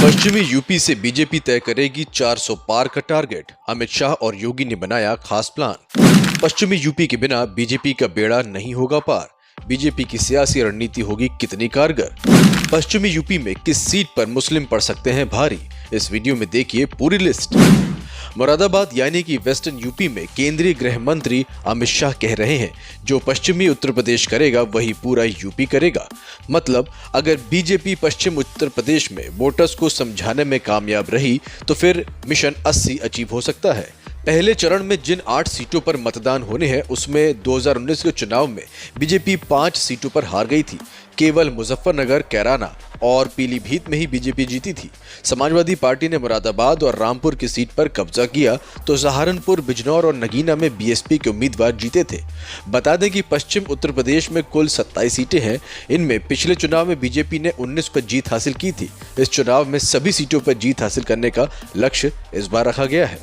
पश्चिमी यूपी से बीजेपी तय करेगी 400 पार का टारगेट। अमित शाह और योगी ने बनाया खास प्लान। पश्चिमी यूपी के बिना बीजेपी का बेड़ा नहीं होगा पार। बीजेपी की सियासी रणनीति होगी कितनी कारगर। पश्चिमी यूपी में किस सीट पर मुस्लिम पड़ सकते हैं भारी, इस वीडियो में देखिए पूरी लिस्ट। मुरादाबाद यानी कि वेस्टर्न यूपी में केंद्रीय गृह मंत्री अमित शाह कह रहे हैं, जो पश्चिमी उत्तर प्रदेश करेगा वही पूरा यूपी करेगा। मतलब अगर बीजेपी पश्चिम उत्तर प्रदेश में वोटर्स को समझाने में कामयाब रही तो फिर मिशन 80 अचीव हो सकता है। पहले चरण में जिन 8 सीटों पर मतदान होने हैं उसमें 2019 के चुनाव में बीजेपी 5 सीटों पर हार गई थी। केवल मुजफ्फरनगर, कैराना और पीलीभीत में ही बीजेपी जीती थी। समाजवादी पार्टी ने मुरादाबाद और रामपुर की सीट पर कब्जा किया तो सहारनपुर, बिजनौर और नगीना में बीएसपी के उम्मीदवार जीते थे। बता दें कि पश्चिम उत्तर प्रदेश में कुल 27 सीटें हैं। इनमें पिछले चुनाव में बीजेपी ने 19 पर जीत हासिल की थी। इस चुनाव में सभी सीटों पर जीत हासिल करने का लक्ष्य इस बार रखा गया है।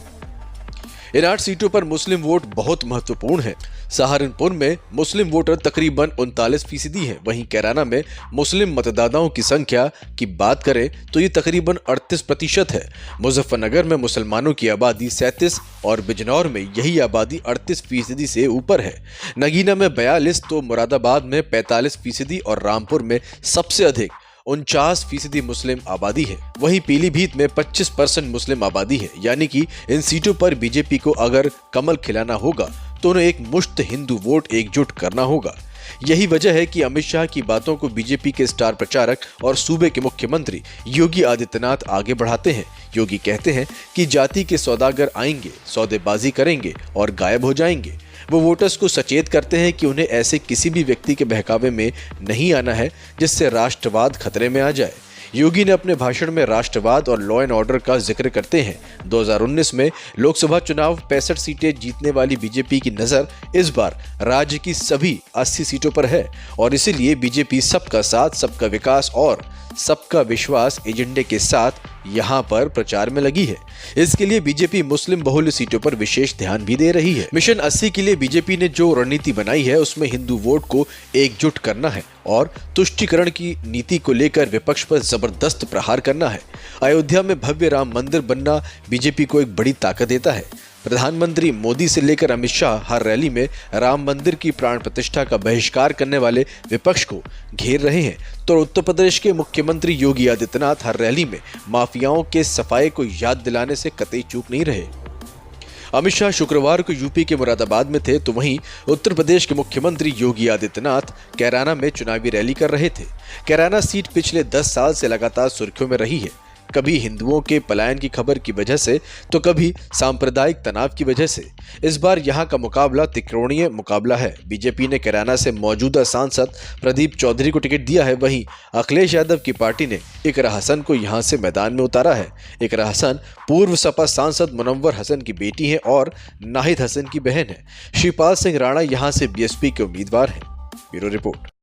इन 8 सीटों पर मुस्लिम वोट बहुत महत्वपूर्ण है। सहारनपुर में मुस्लिम वोटर तकरीबन 39% हैं। वहीं कैराना में मुस्लिम मतदाताओं की संख्या की बात करें तो ये तकरीबन 38% है। मुजफ्फरनगर में मुसलमानों की आबादी 37 और बिजनौर में यही आबादी 38% से ऊपर है। नगीना में 42 तो मुरादाबाद में 45% और रामपुर में सबसे अधिक 49% मुस्लिम आबादी है। वहीं पीलीभीत में 25% मुस्लिम आबादी है। यानी कि इन सीटों पर बीजेपी को अगर कमल खिलाना होगा तो उन्हें एक मुश्त हिंदू वोट एकजुट करना होगा। यही वजह है कि अमित शाह की बातों को बीजेपी के स्टार प्रचारक और सूबे के मुख्यमंत्री योगी आदित्यनाथ आगे बढ़ाते हैं। योगी कहते हैं कि जाति के सौदागर आएंगे, सौदेबाजी करेंगे और गायब हो जाएंगे। वो वोटर्स को सचेत करते हैं कि उन्हें ऐसे किसी भी व्यक्ति के बहकावे में नहीं आना है जिससे राष्ट्रवाद खतरे में आ जाए। योगी ने अपने भाषण में राष्ट्रवाद और लॉ एंड ऑर्डर का जिक्र करते हैं। 2019 में लोकसभा चुनाव 65 सीटें जीतने वाली बीजेपी की नजर इस बार राज्य की सभी 80 सीटों पर है और इसीलिए बीजेपी सबका साथ, सबका विकास और सबका विश्वास एजेंडे के साथ यहाँ पर प्रचार में लगी है। इसके लिए बीजेपी मुस्लिम बहुल्य सीटों पर विशेष ध्यान भी दे रही है। मिशन 80 के लिए बीजेपी ने जो रणनीति बनाई है उसमें हिंदू वोट को एकजुट करना है और तुष्टीकरण की नीति को लेकर विपक्ष पर जबरदस्त प्रहार करना है। अयोध्या में भव्य राम मंदिर बनना बीजेपी को एक बड़ी ताकत देता है। प्रधानमंत्री मोदी से लेकर अमित शाह हर रैली में राम मंदिर की प्राण प्रतिष्ठा का बहिष्कार करने वाले विपक्ष को घेर रहे हैं, तो उत्तर प्रदेश के मुख्यमंत्री योगी आदित्यनाथ हर रैली में माफियाओं के सफाई को याद दिलाने से कतई चूक नहीं रहे। अमित शाह शुक्रवार को यूपी के मुरादाबाद में थे, तो वहीं उत्तर प्रदेश के मुख्यमंत्री योगी आदित्यनाथ कैराना में चुनावी रैली कर रहे थे। कैराना सीट पिछले 10 साल से लगातार सुर्खियों में रही है, कभी हिंदुओं के पलायन की खबर की वजह से तो कभी सांप्रदायिक तनाव की वजह से। इस बार यहां का मुकाबला त्रिकोणीय मुकाबला है। बीजेपी ने कैराना से मौजूदा सांसद प्रदीप चौधरी को टिकट दिया है। वहीं अखिलेश यादव की पार्टी ने इकरा हसन को यहां से मैदान में उतारा है। इकरा हसन पूर्व सपा सांसद मुनव्वर हसन की बेटी है और नाहिद हसन की बहन है। शिवपाल सिंह राणा यहां से बीएसपी के उम्मीदवार हैं। Bureau report.